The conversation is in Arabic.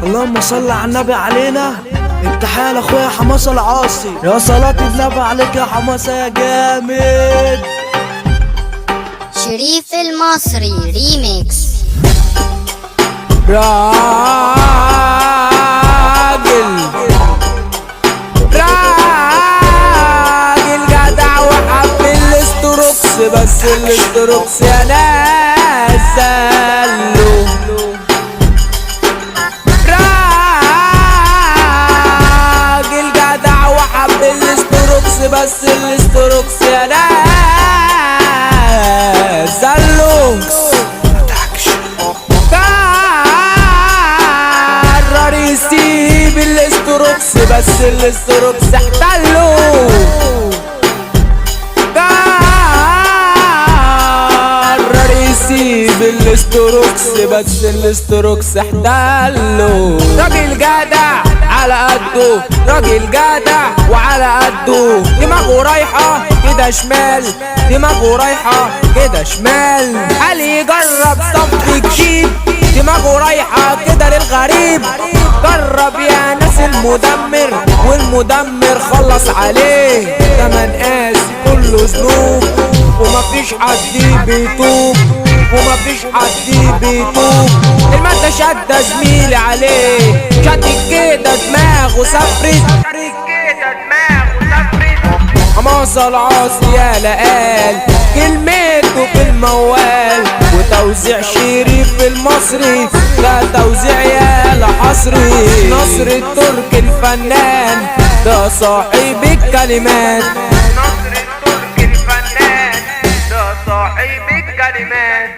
اللهم صل على النبي علينا. التحية لاخويا حماسة العاصي. يا صلاة النبي عليك يا حماسة يا جامد. شريف المصري ريميكس. راجل جدع وحب الاستروكس، بس الاستروكس يا ناس زلوا. راجل جدع وحب الاستروكس، بس الاستروكس يا ناس زلوا. قرر يسيب الاستروكس، بس الاستروكس احتلوا. قرر يسيب الاستروكس، بس الاستروكس احتلوا. راجل جدع على قده، راجل جدع وعلى قده. دماغه رايحة كده شمال، دماغه رايحة كده شمال. قال يجرب صف جديد، دماغه رايحة كده للغريب. جرب يا ناس المدمر، والمدمر خلص عليه. تمن قاس كله ذنوب، ومفيش حد بيتوب، ومفيش حد بيتوب. المادة شدة زميلي عليه، شدت كده دماغه سفرت. حماسة العاصي يا لقال كلمته في الموال. وتوزيع شريف المصري، ده توزيع يا حصري. نصر الترك الفنان، ده صاحب الكلمات. نصر الترك الفنان، ده صاحب الكلمات.